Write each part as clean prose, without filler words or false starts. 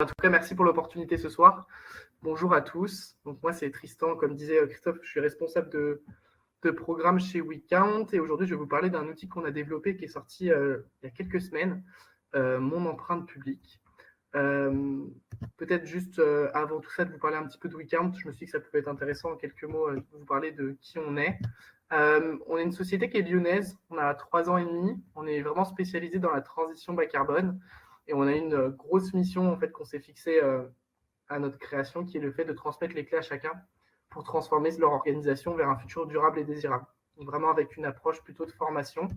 En tout cas, merci pour l'opportunité ce soir. Bonjour à tous. Donc moi, c'est Tristan. Comme disait Christophe, je suis responsable de programme chez WeCount. Et aujourd'hui, je vais vous parler d'un outil qu'on a développé qui est sorti il y a quelques semaines, Mon empreinte publique. Peut-être juste avant tout ça, de vous parler un petit peu de WeCount. Je me suis dit que ça pouvait être intéressant en quelques mots de vous parler de qui on est. On est une société qui est lyonnaise. On a 3 ans et demi. On est vraiment spécialisé dans la transition bas carbone. Et on a une grosse mission en fait, qu'on s'est fixée à notre création, qui est le fait de transmettre les clés à chacun pour transformer leur organisation vers un futur durable et désirable. Donc, vraiment avec une approche plutôt de formation.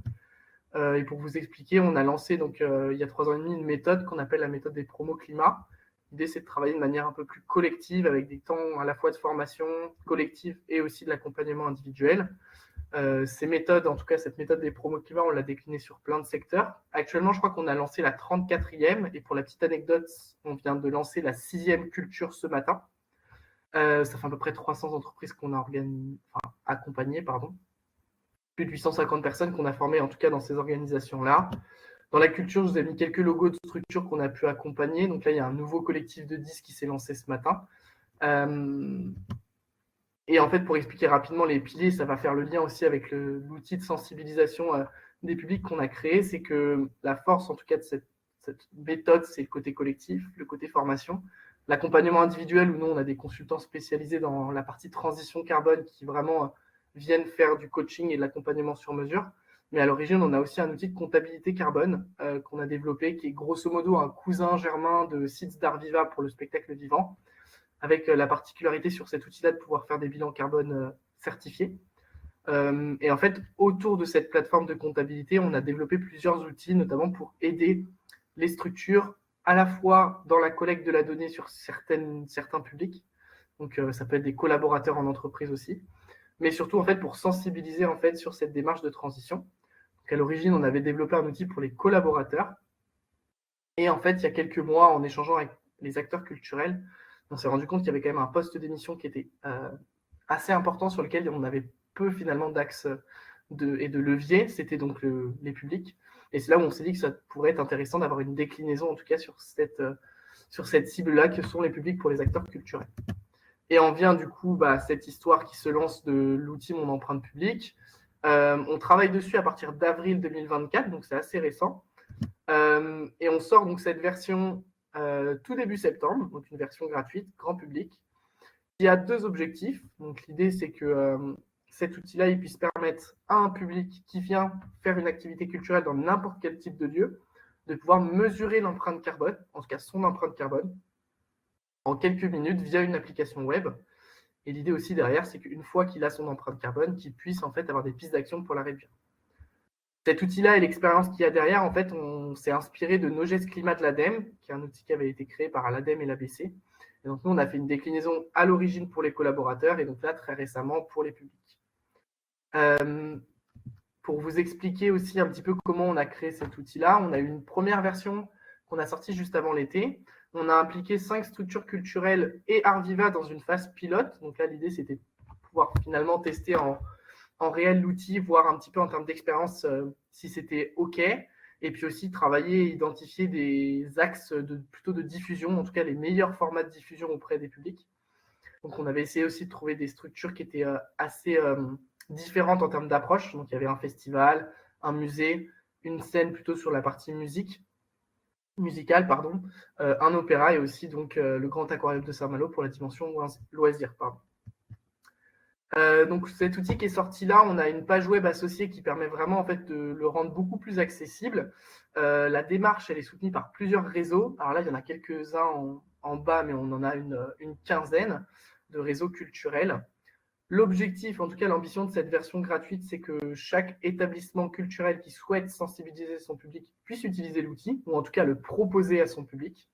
Et pour vous expliquer, on a lancé donc, il y a 3 ans et demi une méthode qu'on appelle la méthode des promos climat. L'idée, c'est de travailler de manière un peu plus collective, avec des temps à la fois de formation collective et aussi de l'accompagnement individuel. Ces méthodes, en tout cas cette méthode des promos climat, on l'a déclinée sur plein de secteurs. Actuellement, je crois qu'on a lancé la 34e, et pour la petite anecdote, on vient de lancer la 6e culture ce matin. Ça fait à peu près 300 entreprises qu'on a accompagnées, plus de 850 personnes qu'on a formées en tout cas dans ces organisations-là. Dans la culture, je vous ai mis quelques logos de structures qu'on a pu accompagner. Donc là, il y a un nouveau collectif de 10 qui s'est lancé ce matin. Et en fait, pour expliquer rapidement les piliers, ça va faire le lien aussi avec l'outil de sensibilisation des publics qu'on a créé. C'est que la force, en tout cas, de cette méthode, c'est le côté collectif, le côté formation. L'accompagnement individuel, où nous, on a des consultants spécialisés dans la partie transition carbone qui vraiment viennent faire du coaching et de l'accompagnement sur mesure. Mais à l'origine, on a aussi un outil de comptabilité carbone qu'on a développé, qui est grosso modo un cousin germain de Seeds d'Arviva pour le spectacle vivant, avec la particularité sur cet outil-là de pouvoir faire des bilans carbone certifiés. Et en fait, autour de cette plateforme de comptabilité, on a développé plusieurs outils, notamment pour aider les structures à la fois dans la collecte de la donnée sur certains publics, donc ça peut être des collaborateurs en entreprise aussi, mais surtout en fait pour sensibiliser en fait sur cette démarche de transition. Donc, à l'origine, on avait développé un outil pour les collaborateurs, et en fait, il y a quelques mois, en échangeant avec les acteurs culturels, on s'est rendu compte qu'il y avait quand même un poste d'émission qui était assez important, sur lequel on avait peu finalement d'axes et de leviers. C'était donc les publics. Et c'est là où on s'est dit que ça pourrait être intéressant d'avoir une déclinaison, en tout cas sur cette cible-là, que sont les publics pour les acteurs culturels. Et en vient du coup cette histoire qui se lance de l'outil Mon empreinte publique. On travaille dessus à partir d'avril 2024, donc c'est assez récent. Et on sort donc cette version tout début septembre, donc une version gratuite, grand public, qui a 2 objectifs. Donc l'idée, c'est que cet outil-là, il puisse permettre à un public qui vient faire une activité culturelle dans n'importe quel type de lieu, de pouvoir mesurer l'empreinte carbone, en tout cas son empreinte carbone, en quelques minutes via une application web. Et l'idée aussi derrière, c'est qu'une fois qu'il a son empreinte carbone, qu'il puisse en fait avoir des pistes d'action pour la réduire. Cet outil-là et l'expérience qu'il y a derrière, en fait, on s'est inspiré de Nogest Climat de l'ADEME, qui est un outil qui avait été créé par l'ADEME et l'ABC. Et donc, nous, on a fait une déclinaison à l'origine pour les collaborateurs et donc là, très récemment, pour les publics. Pour vous expliquer aussi un petit peu comment on a créé cet outil-là, on a eu une première version qu'on a sortie juste avant l'été. On a impliqué 5 structures culturelles et Arviva dans une phase pilote. Donc là, l'idée, c'était de pouvoir finalement tester en réel l'outil, voir un petit peu en termes d'expérience si c'était OK, et puis aussi travailler et identifier des axes plutôt de diffusion, en tout cas les meilleurs formats de diffusion auprès des publics. Donc on avait essayé aussi de trouver des structures qui étaient assez différentes en termes d'approche. Donc il y avait un festival, un musée, une scène plutôt sur la partie musicale, un opéra, et aussi donc le Grand Aquarium de Saint-Malo pour la dimension loisir. Donc cet outil qui est sorti là, on a une page web associée qui permet vraiment en fait de le rendre beaucoup plus accessible. La démarche, elle est soutenue par plusieurs réseaux. Alors là, il y en a quelques-uns en bas, mais on en a une quinzaine de réseaux culturels. L'objectif, en tout cas l'ambition de cette version gratuite, c'est que chaque établissement culturel qui souhaite sensibiliser son public puisse utiliser l'outil, ou en tout cas le proposer à son public.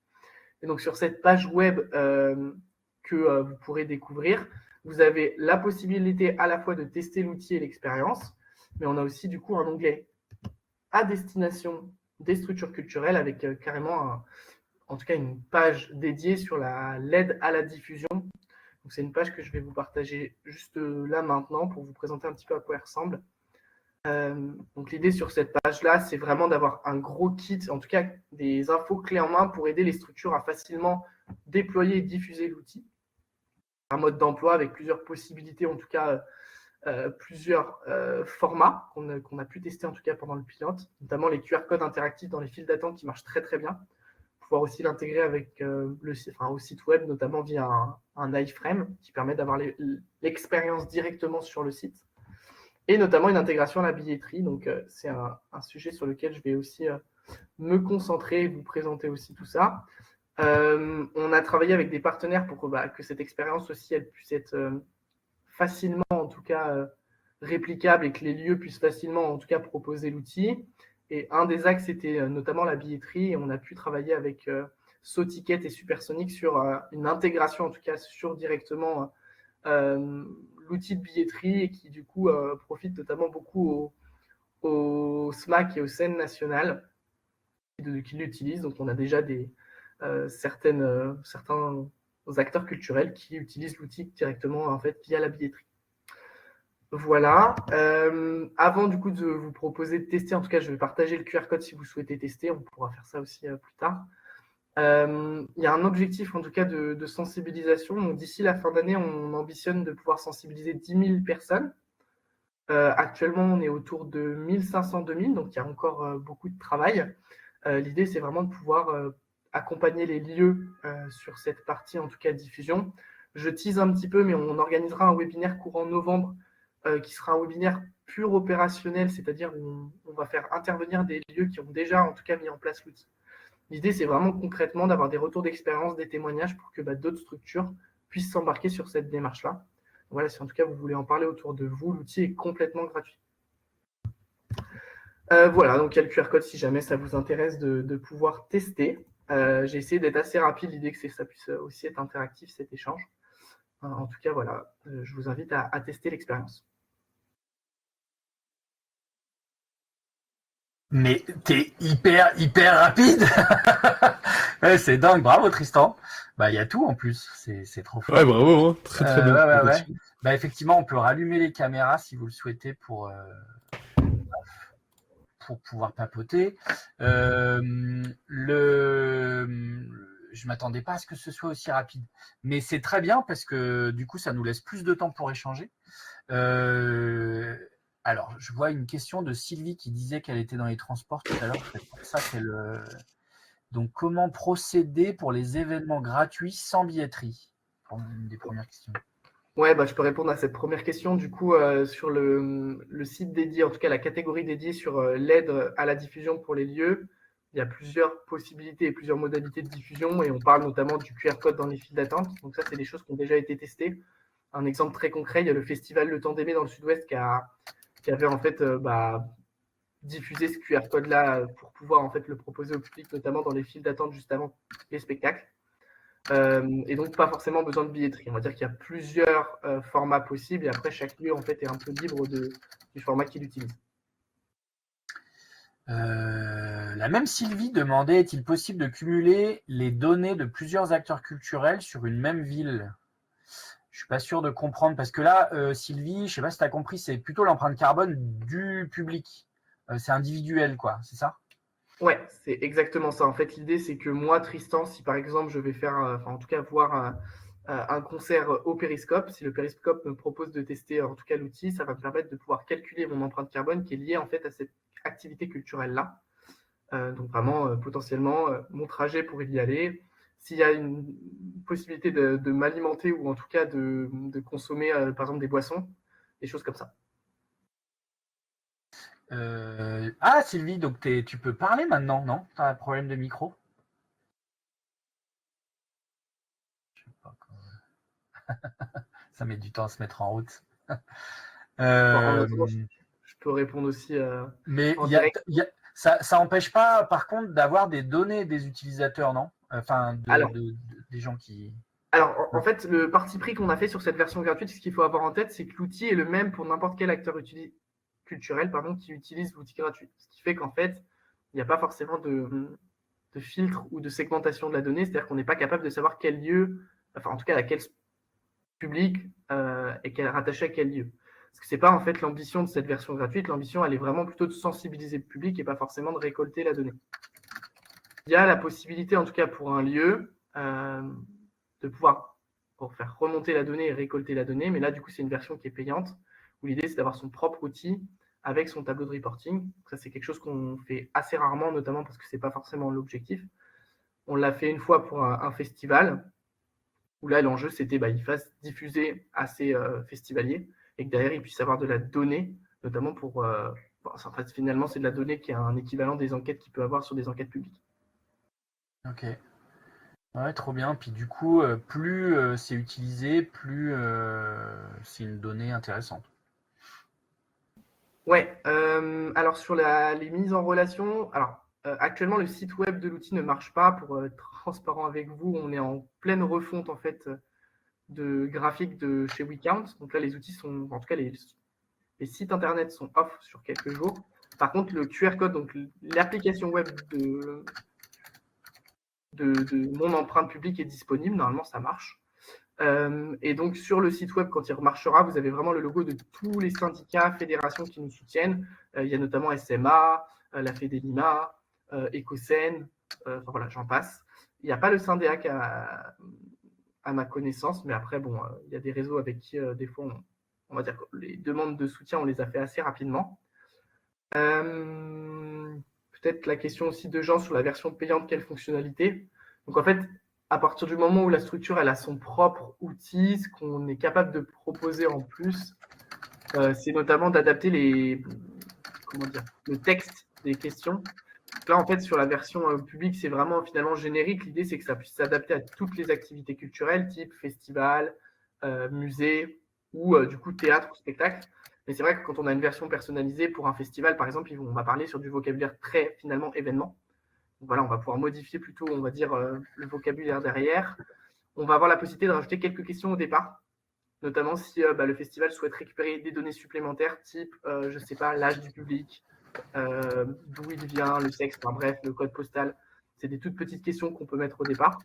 Et donc sur cette page web que vous pourrez découvrir, vous avez la possibilité à la fois de tester l'outil et l'expérience, mais on a aussi du coup un onglet à destination des structures culturelles avec carrément en tout cas une page dédiée sur l'aide à la diffusion. Donc c'est une page que je vais vous partager juste là maintenant pour vous présenter un petit peu à quoi elle ressemble. Donc l'idée sur cette page-là, c'est vraiment d'avoir un gros kit, en tout cas des infos clés en main pour aider les structures à facilement déployer et diffuser l'outil. Un mode d'emploi avec plusieurs possibilités, en tout cas plusieurs formats qu'on a pu tester en tout cas pendant le pilote, notamment les QR codes interactifs dans les files d'attente qui marchent très très bien. Pouvoir aussi l'intégrer avec au site web, notamment via un iframe qui permet d'avoir l'expérience directement sur le site. Et notamment une intégration à la billetterie. Donc, c'est un sujet sur lequel je vais aussi me concentrer et vous présenter aussi tout ça. On a travaillé avec des partenaires pour que cette expérience aussi elle puisse être facilement, en tout cas, réplicable et que les lieux puissent facilement, en tout cas, proposer l'outil. Et un des axes, c'était notamment la billetterie. Et on a pu travailler avec SoTicket et Supersonic sur une intégration, en tout cas, sur directement l'outil de billetterie et qui, du coup, profite notamment beaucoup au SMAC et aux scènes nationales qui l'utilisent. Donc, on a déjà certains acteurs culturels qui utilisent l'outil directement en fait via la billetterie. Voilà. Avant du coup de vous proposer de tester, en tout cas, je vais partager le QR code si vous souhaitez tester. On pourra faire ça aussi plus tard. Il y a un objectif en tout cas de sensibilisation. Donc, d'ici la fin d'année, on ambitionne de pouvoir sensibiliser 10 000 personnes. Actuellement, on est autour de 1500-2000, donc il y a encore beaucoup de travail. L'idée, c'est vraiment de pouvoir accompagner les lieux sur cette partie, en tout cas diffusion. Je tease un petit peu, mais on organisera un webinaire courant novembre qui sera un webinaire pur opérationnel, c'est-à-dire où on va faire intervenir des lieux qui ont déjà, en tout cas, mis en place l'outil. L'idée, c'est vraiment concrètement d'avoir des retours d'expérience, des témoignages pour que d'autres structures puissent s'embarquer sur cette démarche-là. Voilà, si en tout cas vous voulez en parler autour de vous, l'outil est complètement gratuit. Voilà, donc il y a le QR code si jamais ça vous intéresse de pouvoir tester. J'ai essayé d'être assez rapide, l'idée que ça puisse aussi être interactif cet échange. En tout cas, voilà, je vous invite à tester l'expérience. Mais t'es hyper rapide. Ouais, c'est dingue, bravo Tristan. Bah il y a tout en plus, c'est trop fort. Ouais, bravo, hein. Très bonne présentation. Bah effectivement, on peut rallumer les caméras si vous le souhaitez pour pouvoir papoter. Je m'attendais pas à ce que ce soit aussi rapide, mais c'est très bien parce que du coup ça nous laisse plus de temps pour échanger. Alors, je vois une question de Sylvie qui disait qu'elle était dans les transports tout à l'heure. C'est pour ça qu'elle. Donc, comment procéder pour les événements gratuits sans billetterie? Une des premières questions. Ouais, je peux répondre à cette première question. Du coup, sur le site dédié, en tout cas la catégorie dédiée sur l'aide à la diffusion pour les lieux, il y a plusieurs possibilités et plusieurs modalités de diffusion et on parle notamment du QR code dans les files d'attente. Donc ça, c'est des choses qui ont déjà été testées. Un exemple très concret, il y a le festival Le Temps d'Aimer dans le Sud-Ouest qui avait en fait diffusé ce QR code-là pour pouvoir en fait le proposer au public, notamment dans les files d'attente juste avant les spectacles. Et donc pas forcément besoin de billetterie. On va dire qu'il y a plusieurs formats possibles et après chaque lieu en fait est un peu libre du format qu'il utilise. La même Sylvie demandait, est-il possible de cumuler les données de plusieurs acteurs culturels sur une même ville? Je suis pas sûr de comprendre parce que là, Sylvie, je sais pas si tu as compris, c'est plutôt l'empreinte carbone du public. C'est individuel, quoi, c'est ça? Ouais, c'est exactement ça. En fait, l'idée, c'est que moi, Tristan, si par exemple, je vais faire, en tout cas, voir un concert au Périscope, si le Périscope me propose de tester, en tout cas, l'outil, ça va me permettre de pouvoir calculer mon empreinte carbone qui est liée, en fait, à cette activité culturelle-là. Donc, vraiment, potentiellement, mon trajet pour y aller. S'il y a une possibilité de m'alimenter ou en tout cas de consommer, par exemple, des boissons, des choses comme ça. Ah, Sylvie, donc tu peux parler maintenant, non? Tu as un problème de micro? Je sais pas comment. Ça met du temps à se mettre en route. En attendant, je peux répondre aussi Mais en direct. ça n'empêche pas, par contre, d'avoir des données des utilisateurs, non? Enfin, des gens qui. Alors, en fait, le parti pris qu'on a fait sur cette version gratuite, ce qu'il faut avoir en tête, c'est que l'outil est le même pour n'importe quel acteur culturel qui utilise l'outil gratuit. Ce qui fait qu'en fait, il n'y a pas forcément de filtre ou de segmentation de la donnée, c'est-à-dire qu'on n'est pas capable de savoir quel lieu, enfin en tout cas à quel public et rattaché à quel lieu. Parce que ce n'est pas en fait l'ambition de cette version gratuite. L'ambition, elle est vraiment plutôt de sensibiliser le public et pas forcément de récolter la donnée. Il y a la possibilité, en tout cas pour un lieu, de pouvoir pour faire remonter la donnée et récolter la donnée. Mais là, du coup, c'est une version qui est payante, où l'idée, c'est d'avoir son propre outil avec son tableau de reporting. Ça, c'est quelque chose qu'on fait assez rarement, notamment parce que ce n'est pas forcément l'objectif. On l'a fait une fois pour un festival, où là, l'enjeu, c'était qu'il fasse diffuser à ses festivaliers et que derrière, ils puissent avoir de la donnée, notamment pour... en fait, finalement, c'est de la donnée qui est un équivalent des enquêtes qu'il peut avoir sur des enquêtes publiques. Ok. Ouais, trop bien. Puis du coup, plus c'est utilisé, plus c'est une donnée intéressante. Ouais. Alors, sur les mises en relation... Alors, actuellement, le site web de l'outil ne marche pas. Pour être transparent avec vous, on est en pleine refonte, en fait, de graphique de chez WeCount. Donc là, les outils sont... En tout cas, les sites internet sont off sur quelques jours. Par contre, le QR code, donc l'application web de mon empreinte publique est disponible. Normalement, ça marche. Et donc, sur le site web, quand il remarchera, vous avez vraiment le logo de tous les syndicats, fédérations qui nous soutiennent. Il y a notamment SMA, la Fédélima, Ecocène, enfin voilà, j'en passe. Il n'y a pas le Syndéac à ma connaissance, mais après, bon, il y a des réseaux avec qui, des fois, on va dire que les demandes de soutien, on les a fait assez rapidement. Peut-être la question aussi de Jean sur la version payante, quelle fonctionnalité. Donc en fait, à partir du moment où la structure elle a son propre outil, ce qu'on est capable de proposer en plus, c'est notamment d'adapter le texte des questions. Donc là, en fait, sur la version publique, c'est vraiment finalement générique. L'idée, c'est que ça puisse s'adapter à toutes les activités culturelles, type festival, musée ou du coup théâtre ou spectacle. Mais c'est vrai que quand on a une version personnalisée pour un festival, par exemple, on va parler sur du vocabulaire très finalement événement. Donc voilà, on va pouvoir modifier plutôt, on va dire, le vocabulaire derrière. On va avoir la possibilité de rajouter quelques questions au départ, notamment si le festival souhaite récupérer des données supplémentaires, type, je ne sais pas, l'âge du public, d'où il vient, le sexe, enfin bref, le code postal. C'est des toutes petites questions qu'on peut mettre au départ.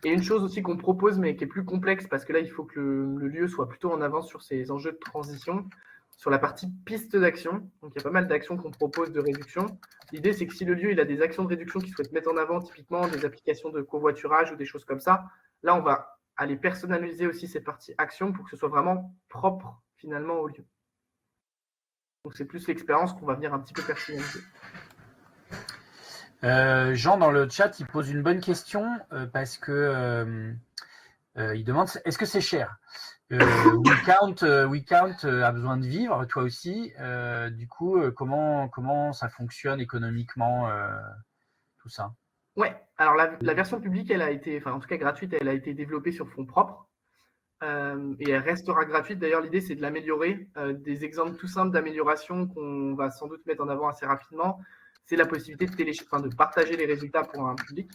Et une chose aussi qu'on propose, mais qui est plus complexe, parce que là, il faut que le lieu soit plutôt en avance sur ses enjeux de transition, sur la partie piste d'action. Donc, il y a pas mal d'actions qu'on propose de réduction. L'idée, c'est que si le lieu il a des actions de réduction qu'il souhaite mettre en avant, typiquement des applications de covoiturage ou des choses comme ça, là, on va aller personnaliser aussi cette partie action pour que ce soit vraiment propre, finalement, au lieu. Donc, c'est plus l'expérience qu'on va venir un petit peu personnaliser. Jean, dans le chat, il pose une bonne question parce que il demande est-ce que c'est cher? WeCount a besoin de vivre, toi aussi. Du coup, comment ça fonctionne économiquement, tout ça? Ouais, alors la version publique, elle a été, enfin en tout cas gratuite, elle a été développée sur fonds propres et elle restera gratuite. D'ailleurs, l'idée, c'est de l'améliorer. Des exemples tout simples d'amélioration qu'on va sans doute mettre en avant assez rapidement, c'est la possibilité de partager les résultats pour un public.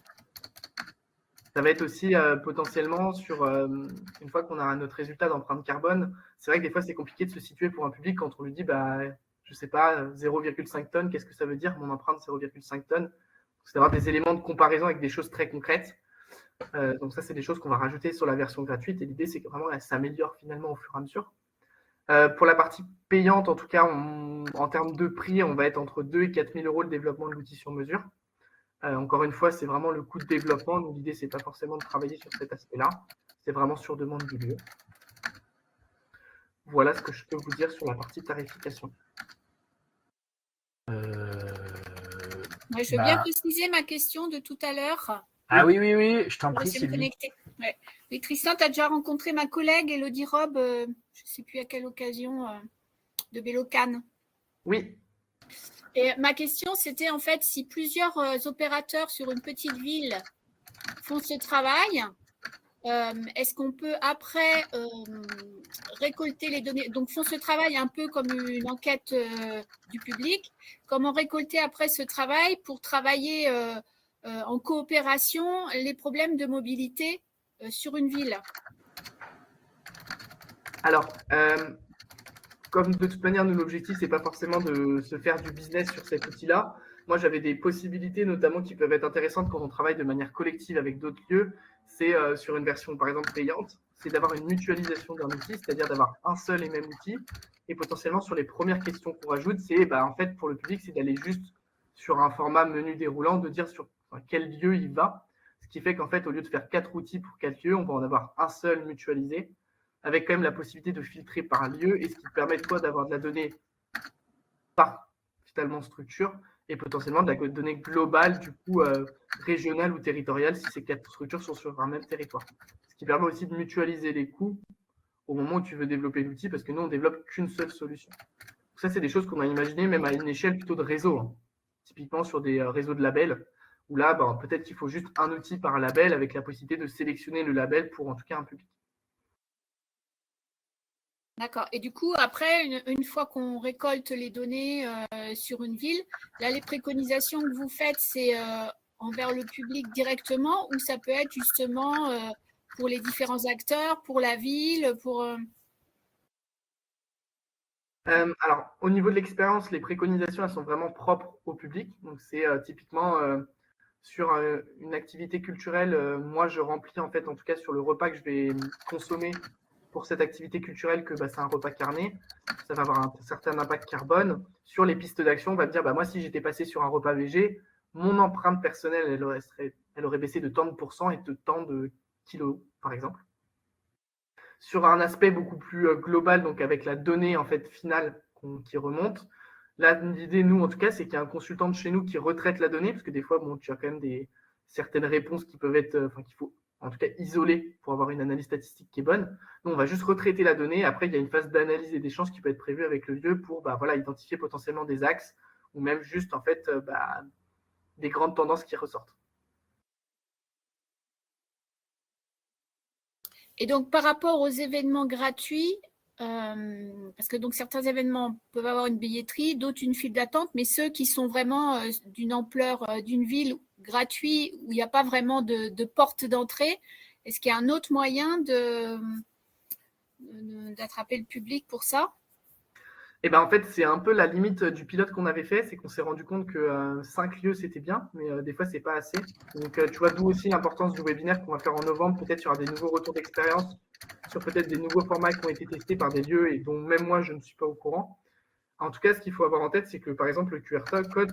Ça va être aussi potentiellement sur, une fois qu'on a notre résultat d'empreinte carbone, c'est vrai que des fois, c'est compliqué de se situer pour un public quand on lui dit, je sais pas, 0,5 tonnes, qu'est-ce que ça veut dire, mon empreinte 0,5 tonnes. C'est d'avoir des éléments de comparaison avec des choses très concrètes. Donc ça, c'est des choses qu'on va rajouter sur la version gratuite. Et l'idée, c'est que vraiment, elle s'améliore finalement au fur et à mesure. Pour la partie payante, en tout cas, en termes de prix, on va être entre 2 et 4 000 euros le développement de l'outil sur mesure. Encore une fois, c'est vraiment le coût de développement. Donc l'idée, c'est pas forcément de travailler sur cet aspect-là. C'est vraiment sur demande du lieu. Voilà ce que je peux vous dire sur la partie tarification. Ouais, je veux bien préciser ma question de tout à l'heure. Ah oui, je t'en prie, Sylvie. Ouais. Oui, Tristan, tu as déjà rencontré ma collègue Elodie Robe, je ne sais plus à quelle occasion, de Bélocane. Oui. Et ma question, c'était en fait si plusieurs opérateurs sur une petite ville font ce travail, est-ce qu'on peut après récolter les données, donc font ce travail un peu comme une enquête du public, comment récolter après ce travail pour travailler en coopération les problèmes de mobilité sur une ville? Alors, comme de toute manière, nous, l'objectif, c'est pas forcément de se faire du business sur cet outil-là. Moi, j'avais des possibilités, notamment qui peuvent être intéressantes quand on travaille de manière collective avec d'autres lieux. C'est sur une version, par exemple, payante. c'est d'avoir une mutualisation d'un outil, c'est-à-dire d'avoir un seul et même outil. Et potentiellement, sur les premières questions qu'on rajoute, c'est en fait, pour le public, c'est d'aller juste sur un format menu déroulant, de dire sur quel lieu il va. Ce qui fait qu'en fait, au lieu de faire 4 outils pour 4 lieux, on va en avoir un seul mutualisé, avec quand même la possibilité de filtrer par lieu, et ce qui permet toi d'avoir de la donnée par finalement structure, et potentiellement de la donnée globale, du coup régionale ou territoriale, si ces 4 structures sont sur un même territoire. Ce qui permet aussi de mutualiser les coûts au moment où tu veux développer l'outil, parce que nous, on développe qu'une seule solution. Donc ça, c'est des choses qu'on a imaginées même à une échelle plutôt de réseau, hein. Typiquement sur des réseaux de labels, où là, peut-être qu'il faut juste un outil par label avec la possibilité de sélectionner le label pour en tout cas un public. D'accord. Et du coup, après, une fois qu'on récolte les données sur une ville, là, les préconisations que vous faites, c'est envers le public directement ou ça peut être justement pour les différents acteurs, pour la ville, pour… Alors, au niveau de l'expérience, les préconisations, elles sont vraiment propres au public. Donc, c'est typiquement sur une activité culturelle, moi, je remplis en fait, en tout cas sur le repas que je vais consommer pour cette activité culturelle, que c'est un repas carné. Ça va avoir un certain impact carbone. Sur les pistes d'action, on va me dire, moi, si j'étais passé sur un repas végé, mon empreinte personnelle, elle aurait baissé de tant de pourcents et de tant de kilos, par exemple. Sur un aspect beaucoup plus global, donc avec la donnée en fait finale qui remonte, là, l'idée, nous, en tout cas, c'est qu'il y a un consultant de chez nous qui retraite la donnée, parce que des fois, tu as quand même certaines réponses qui peuvent être, qu'il faut en tout cas isoler pour avoir une analyse statistique qui est bonne. Nous, on va juste retraiter la donnée. Après, il y a une phase d'analyse et d'échange qui peut être prévue avec le lieu pour identifier potentiellement des axes ou même juste en fait des grandes tendances qui ressortent. Et donc, par rapport aux événements gratuits, parce que donc certains événements peuvent avoir une billetterie, d'autres une file d'attente, mais ceux qui sont vraiment d'une ampleur d'une ville gratuit, où il n'y a pas vraiment de porte d'entrée, est-ce qu'il y a un autre moyen d'attraper le public pour ça? Et en fait, c'est un peu la limite du pilote qu'on avait fait, c'est qu'on s'est rendu compte que 5 lieux, c'était bien, mais des fois, c'est pas assez. Donc, tu vois, d'où aussi l'importance du webinaire qu'on va faire en novembre. Peut-être il y aura des nouveaux retours d'expérience sur peut-être des nouveaux formats qui ont été testés par des lieux et dont même moi, je ne suis pas au courant. En tout cas, ce qu'il faut avoir en tête, c'est que, par exemple, le QR code,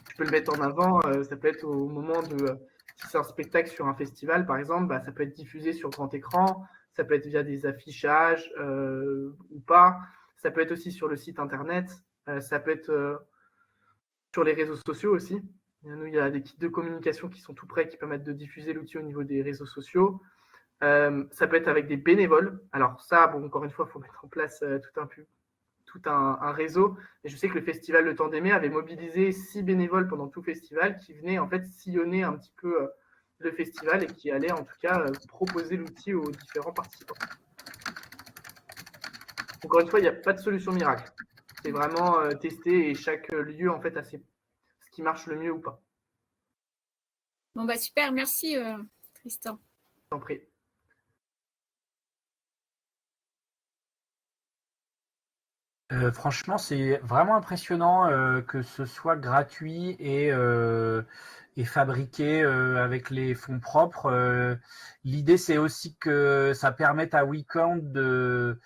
tu peux le mettre en avant. Ça peut être au moment si c'est un spectacle sur un festival, par exemple, ça peut être diffusé sur grand écran. Ça peut être via des affichages ou pas. Ça peut être aussi sur le site internet. Ça peut être sur les réseaux sociaux aussi. Nous, il y a des kits de communication qui sont tout prêts, qui permettent de diffuser l'outil au niveau des réseaux sociaux. Ça peut être avec des bénévoles. Alors ça, encore une fois, il faut mettre en place tout un réseau. Et je sais que le festival Le Temps d'Aimer avait mobilisé 6 bénévoles pendant tout le festival qui venaient en fait sillonner un petit peu le festival et qui allaient en tout cas proposer l'outil aux différents participants. Encore une fois, il n'y a pas de solution miracle. C'est vraiment tester et chaque lieu en fait a ce qui marche le mieux ou pas. Bon, super, merci Tristan. Je t'en prie. Franchement, c'est vraiment impressionnant que ce soit gratuit et fabriqué avec les fonds propres. L'idée, c'est aussi que ça permette à Weekend de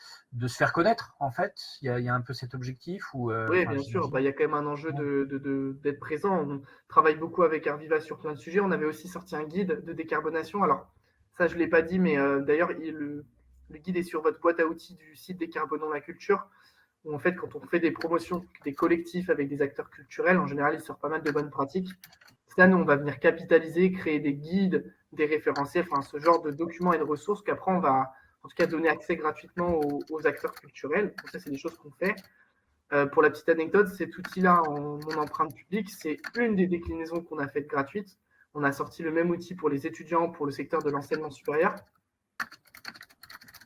se faire connaître, en fait. Il y a un peu cet objectif. Oui, bien sûr. Il y a quand même un enjeu d'être présent. On travaille beaucoup avec Arviva sur plein de sujets. On avait aussi sorti un guide de décarbonation. Alors, ça, je ne l'ai pas dit, mais d'ailleurs, le guide est sur votre boîte à outils du site Décarbonons la culture. Où en fait, quand on fait des promotions, des collectifs avec des acteurs culturels, en général, il sort pas mal de bonnes pratiques. Ça, nous, on va venir capitaliser, créer des guides, des référentiels, ce genre de documents et de ressources qu'après, on va en tout cas donner accès gratuitement aux acteurs culturels. Donc ça, c'est des choses qu'on fait. Pour la petite anecdote, cet outil-là, mon empreinte publique, c'est une des déclinaisons qu'on a faites gratuites. On a sorti le même outil pour les étudiants, pour le secteur de l'enseignement supérieur.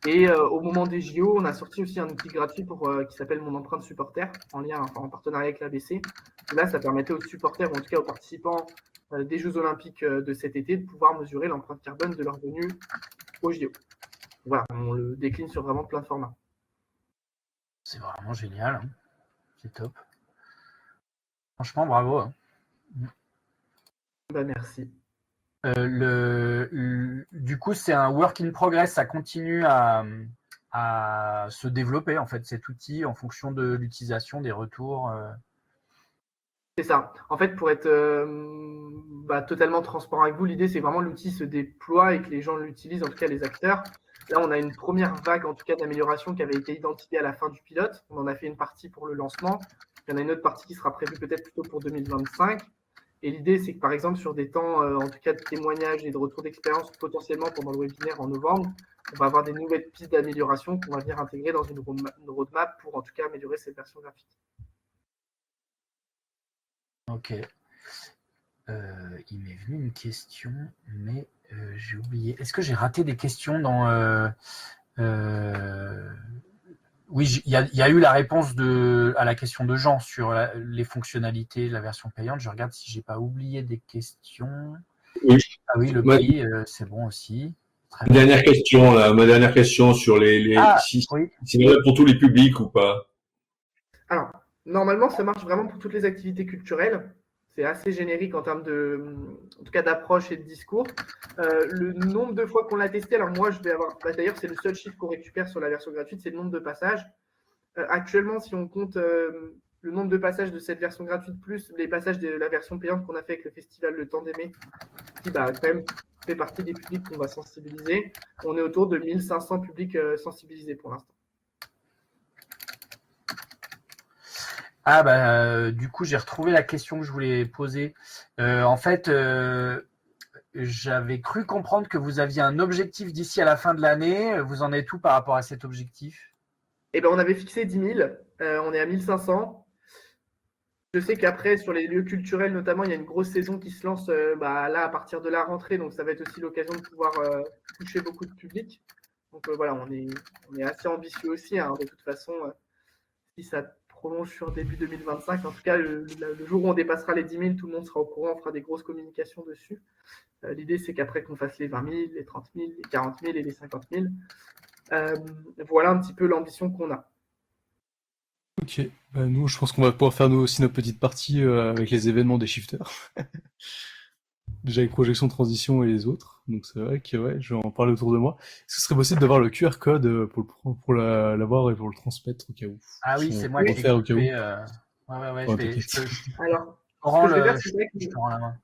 Et au moment des JO, on a sorti aussi un outil gratuit qui s'appelle Mon empreinte supporter, en partenariat avec l'ABC. Là, ça permettait aux supporters, ou en tout cas aux participants des Jeux Olympiques de cet été, de pouvoir mesurer l'empreinte carbone de leur venue aux JO. Voilà, on le décline sur vraiment plein de formats. C'est vraiment génial. Hein. C'est top. Franchement, bravo. Hein. Merci. Du du coup, c'est un work in progress. Ça continue à se développer, en fait, cet outil en fonction de l'utilisation, des retours. C'est ça. En fait, pour être totalement transparent avec vous, l'idée, c'est vraiment l'outil se déploie et que les gens l'utilisent, en tout cas les acteurs. Là, on a une première vague, en tout cas, d'amélioration qui avait été identifiée à la fin du pilote. On en a fait une partie pour le lancement. Il y en a une autre partie qui sera prévue peut-être plutôt pour 2025. Et l'idée, c'est que, par exemple, sur des temps, en tout cas, de témoignages et de retour d'expérience, potentiellement pendant le webinaire en novembre, on va avoir des nouvelles pistes d'amélioration qu'on va venir intégrer dans une roadmap pour, en tout cas, améliorer cette version graphique. Ok. Il m'est venu une question, mais j'ai oublié. Est-ce que j'ai raté des questions dans... Oui, il y a eu la réponse à la question de Jean sur les fonctionnalités de la version payante. Je regarde si j'ai pas oublié des questions. Oui. Ah oui, le prix, c'est bon aussi. Ma dernière question sur si oui. c'est valable pour tous les publics ou pas. Alors, normalement, ça marche vraiment pour toutes les activités culturelles. C'est assez générique en termes en tout cas d'approche et de discours. Le nombre de fois qu'on l'a testé, alors moi, je vais avoir, d'ailleurs, c'est le seul chiffre qu'on récupère sur la version gratuite, c'est le nombre de passages. Actuellement, si on compte le nombre de passages de cette version gratuite plus les passages de la version payante qu'on a fait avec le festival Le Temps d'Aimer, qui quand même fait partie des publics qu'on va sensibiliser, on est autour de 1500 publics sensibilisés pour l'instant. Du coup, j'ai retrouvé la question que je voulais poser. En fait, j'avais cru comprendre que vous aviez un objectif d'ici à la fin de l'année. Vous en êtes où par rapport à cet objectif? On avait fixé 10 000. On est à 1500. Je sais qu'après, sur les lieux culturels notamment, il y a une grosse saison qui se lance là à partir de la rentrée. Donc, ça va être aussi l'occasion de pouvoir toucher beaucoup de public. Donc, voilà, on est assez ambitieux aussi. De toute façon, si ça prolonge sur début 2025, en tout cas, le jour où on dépassera les 10 000, tout le monde sera au courant. On fera des grosses communications dessus. L'idée, c'est qu'après qu'on fasse les 20 000, les 30 000, les 40 000 et les 50 000. Voilà un petit peu l'ambition qu'on a. Ok, nous je pense qu'on va pouvoir faire nous aussi notre petite partie avec les événements des shifters. Déjà avec projection transition et les autres, donc c'est vrai que ouais, je vais en parler autour de moi. Est-ce que ce serait possible d'avoir le QR code pour l'avoir et pour le transmettre au cas où? Ah oui, c'est moi qui l'ai coupé. Ouais, Alors, Oran, ce que je vais faire, c'est vrai que je te rends la main.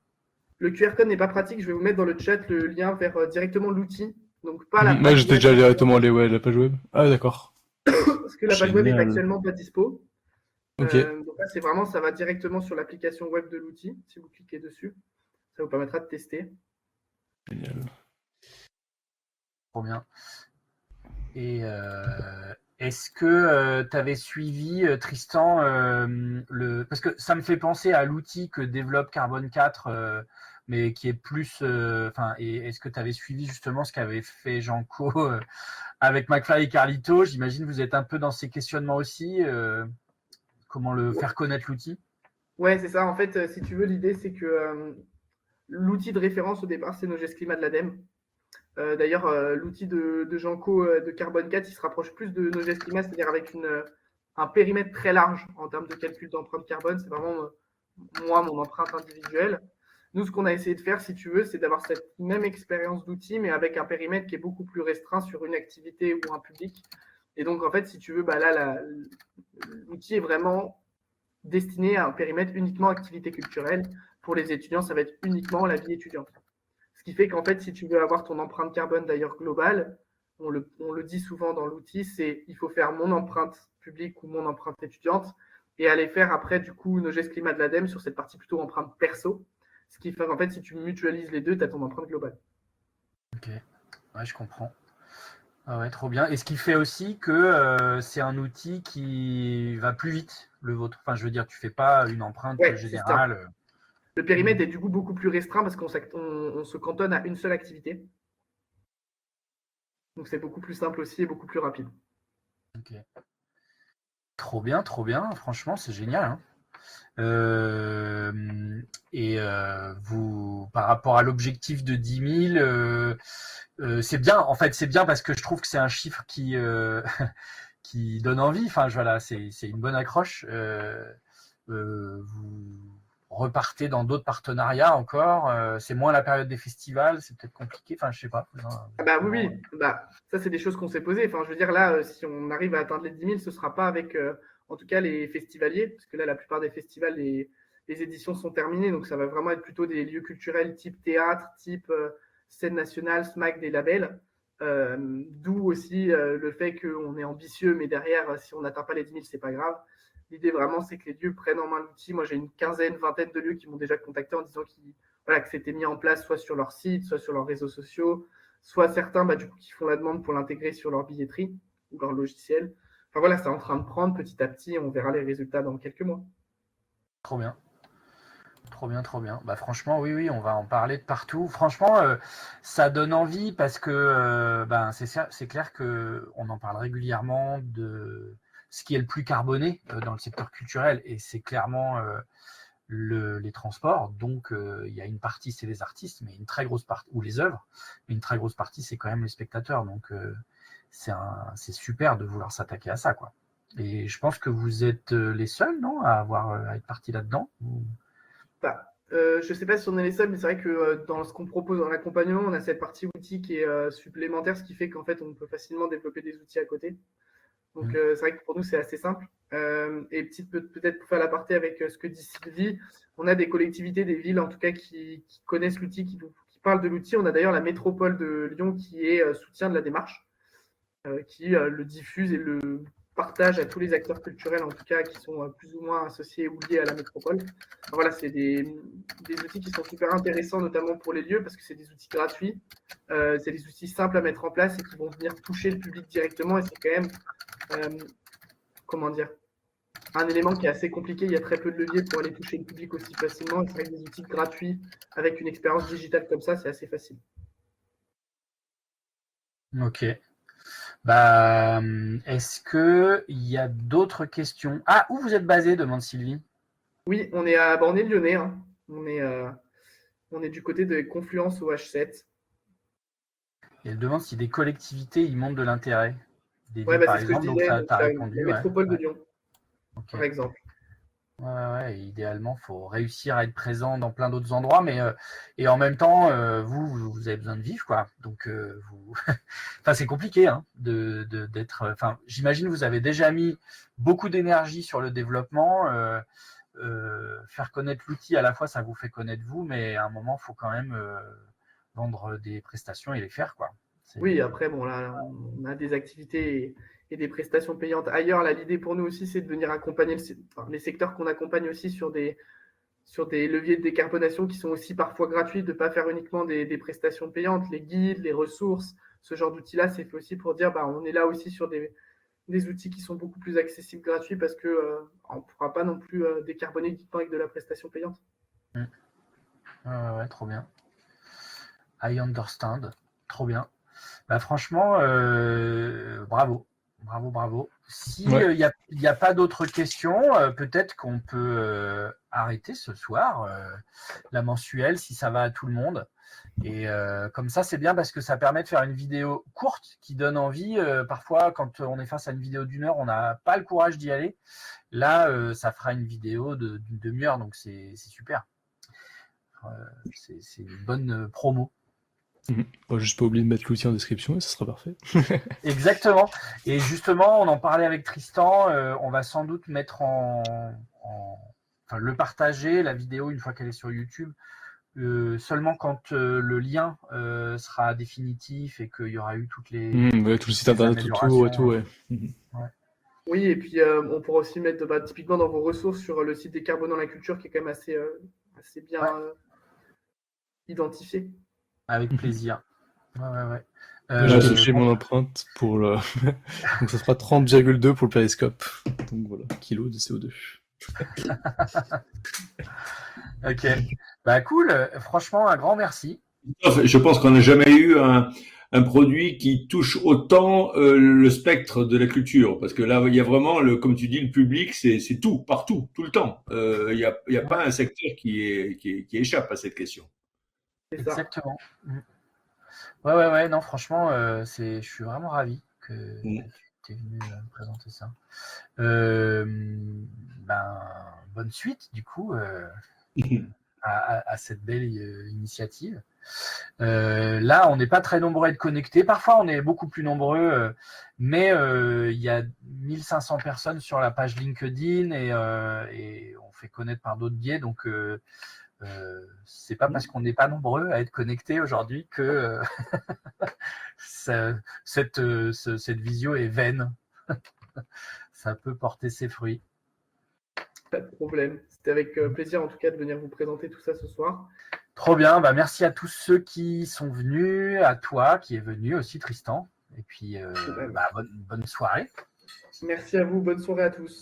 Le QR code n'est pas pratique. Je vais vous mettre dans le chat le lien vers directement l'outil. Donc, pas la page moi, j'étais web. déjà directement allé la page web. Ah, d'accord. Parce que la page web n'est actuellement pas dispo. Ok. Donc là, c'est vraiment, ça va directement sur l'application web de l'outil. Si vous cliquez dessus, ça vous permettra de tester. Génial. Trop bien. Et est-ce que tu avais suivi, Tristan, parce que ça me fait penser à l'outil que développe Carbone 4, mais qui est plus... et est-ce que tu avais suivi justement ce qu'avait fait Janko avec McFly et Carlito? J'imagine que vous êtes un peu dans ces questionnements aussi. Comment le faire connaître l'outil? Ouais, c'est ça. En fait, si tu veux, l'idée, c'est que l'outil de référence au départ, c'est Nogest Climat de l'ADEME. D'ailleurs, l'outil de Janko de Carbone 4, il se rapproche plus de Nogest Climat, c'est-à-dire avec un périmètre très large en termes de calcul d'empreinte carbone. C'est vraiment moi, mon empreinte individuelle. Nous, ce qu'on a essayé de faire, si tu veux, c'est d'avoir cette même expérience d'outil, mais avec un périmètre qui est beaucoup plus restreint sur une activité ou un public. Et donc, en fait, si tu veux, l'outil est vraiment destiné à un périmètre uniquement activité culturelle. Pour les étudiants, ça va être uniquement la vie étudiante. Ce qui fait qu'en fait, si tu veux avoir ton empreinte carbone d'ailleurs globale, on le dit souvent dans l'outil, c'est il faut faire mon empreinte publique ou mon empreinte étudiante et aller faire après, du coup, Nogest Climat de l'ADEME sur cette partie plutôt empreinte perso. Ce qui fait qu'en fait, si tu mutualises les deux, tu as ton empreinte globale. Ok, ouais, je comprends. Ah ouais, trop bien. Et ce qui fait aussi que c'est un outil qui va plus vite, le vôtre. Enfin, je veux dire, tu fais pas une empreinte générale. Le périmètre est du coup beaucoup plus restreint parce qu'on se cantonne à une seule activité. Donc c'est beaucoup plus simple aussi et beaucoup plus rapide. Ok. Trop bien, trop bien. Franchement, c'est génial. Hein. Vous, par rapport à l'objectif de 10 000, c'est bien. En fait, c'est bien parce que je trouve que c'est un chiffre qui donne envie. Enfin, voilà, c'est une bonne accroche. repartez dans d'autres partenariats encore. C'est moins la période des festivals, c'est peut-être compliqué. Enfin, je sais pas. Ah bah oui, ça c'est des choses qu'on s'est posées. Enfin, je veux dire, là, si on arrive à atteindre les 10 000, ce ne sera pas avec, en tout cas, les festivaliers, parce que là, la plupart des festivals, les éditions sont terminées, donc ça va vraiment être plutôt des lieux culturels type théâtre, type scène nationale, SMAC, des labels. D'où aussi le fait qu'on est ambitieux, mais derrière, si on n'atteint pas les 10 000, c'est pas grave. L'idée vraiment, c'est que les lieux prennent en main l'outil. Moi, j'ai une quinzaine, vingtaine de lieux qui m'ont déjà contacté en disant que c'était mis en place soit sur leur site, soit sur leurs réseaux sociaux, soit certains du coup, qui font la demande pour l'intégrer sur leur billetterie ou leur logiciel. Enfin voilà, c'est en train de prendre petit à petit. On verra les résultats dans quelques mois. Trop bien. Trop bien, trop bien. Bah, franchement, oui, on va en parler de partout. Franchement, ça donne envie parce que c'est clair qu'on en parle régulièrement de ce qui est le plus carboné dans le secteur culturel et c'est clairement les transports. Donc, il y a une partie, c'est les artistes, mais une très grosse partie, ou les œuvres, mais une très grosse partie, c'est quand même les spectateurs. Donc, c'est super de vouloir s'attaquer à ça, quoi. Et je pense que vous êtes les seuls, non, à être partis là-dedans. Je ne sais pas si on est les seuls, mais c'est vrai que dans ce qu'on propose dans l'accompagnement, on a cette partie outil qui est supplémentaire, ce qui fait qu'en fait, on peut facilement développer des outils à côté. Donc, c'est vrai que pour nous, c'est assez simple. Et peut-être pour faire l'aparté avec ce que dit Sylvie, on a des collectivités, des villes en tout cas qui connaissent l'outil, qui parlent de l'outil. On a d'ailleurs la métropole de Lyon qui est soutien de la démarche, qui le diffuse et le partage à tous les acteurs culturels, en tout cas, qui sont plus ou moins associés ou liés à la métropole. Enfin, voilà, c'est des outils qui sont super intéressants, notamment pour les lieux, parce que c'est des outils gratuits, c'est des outils simples à mettre en place et qui vont venir toucher le public directement. Et c'est quand même, un élément qui est assez compliqué. Il y a très peu de leviers pour aller toucher le public aussi facilement. Et c'est vrai que des outils gratuits avec une expérience digitale comme ça, c'est assez facile. Ok. Est-ce qu'il y a d'autres questions? Ah, où vous êtes basé, demande Sylvie. Oui, on est lyonnais. Hein. On est du côté de Confluence au H7. Et elle demande si des collectivités y montrent de l'intérêt. Des Ouais, villes, par c'est ce que je exemple, donc disais. tu as répondu. La métropole de Lyon, Okay. par exemple. Ouais, idéalement, il faut réussir à être présent dans plein d'autres endroits, mais et en même temps, vous avez besoin de vivre, quoi. Donc, enfin, c'est compliqué hein, d'être. Enfin, j'imagine que vous avez déjà mis beaucoup d'énergie sur le développement. Faire connaître l'outil, à la fois, ça vous fait connaître vous, mais à un moment, il faut quand même vendre des prestations et les faire, quoi. Oui, après, bon, là, on a des activités et des prestations payantes ailleurs. Là, l'idée pour nous aussi, c'est de venir accompagner les secteurs qu'on accompagne aussi sur des leviers de décarbonation qui sont aussi parfois gratuits, de ne pas faire uniquement des prestations payantes, les guides, les ressources, ce genre d'outils-là, c'est fait aussi pour dire, on est là aussi sur des outils qui sont beaucoup plus accessibles, gratuits, parce que on ne pourra pas non plus décarboner uniquement avec de la prestation payante. Ouais, trop bien. I understand. Trop bien. Franchement, bravo. S'il n'y a pas d'autres questions, peut-être qu'on peut arrêter ce soir la mensuelle si ça va à tout le monde. Et comme ça, c'est bien parce que ça permet de faire une vidéo courte qui donne envie. Parfois, quand on est face à une vidéo d'1 heure, on n'a pas le courage d'y aller. Là, ça fera une vidéo d'une demi-heure, donc c'est super. C'est une bonne promo. Juste pas oublier de mettre l'outil en description et ça sera parfait. Exactement. Et justement, on en parlait avec Tristan. On va sans doute mettre le partager, la vidéo, une fois qu'elle est sur YouTube, seulement quand le lien sera définitif et qu'il y aura eu toutes les tout le site internet autour et tout, ouais. Oui, et puis on pourra aussi mettre typiquement dans vos ressources sur le site Décarbonant la culture qui est quand même assez bien identifié. Avec plaisir. Ouais. J'ai touché mon empreinte pour le. Donc ça fera 30,2 pour le périscope. Donc voilà, kilos de CO2. Ok. Cool. Franchement, un grand merci. Je pense qu'on n'a jamais eu un produit qui touche autant le spectre de la culture, parce que là, il y a vraiment, comme tu dis, le public, c'est tout, partout, tout le temps. Il y a pas un secteur qui échappe à cette question. Exactement. Ouais. Non, franchement, je suis vraiment ravi que tu es venu me présenter ça. Bonne suite, du coup. à cette belle initiative. Là, on n'est pas très nombreux à être connectés. Parfois, on est beaucoup plus nombreux, mais il y a 1500 personnes sur la page LinkedIn et on fait connaître par d'autres biais. Donc, c'est pas parce qu'on n'est pas nombreux à être connectés aujourd'hui que cette visio est vaine. Ça peut porter ses fruits. Pas de problème. C'était avec plaisir en tout cas de venir vous présenter tout ça ce soir. Trop bien. Merci à tous ceux qui sont venus, à toi qui est venu aussi, Tristan. Et puis, bonne soirée. Merci à vous. Bonne soirée à tous.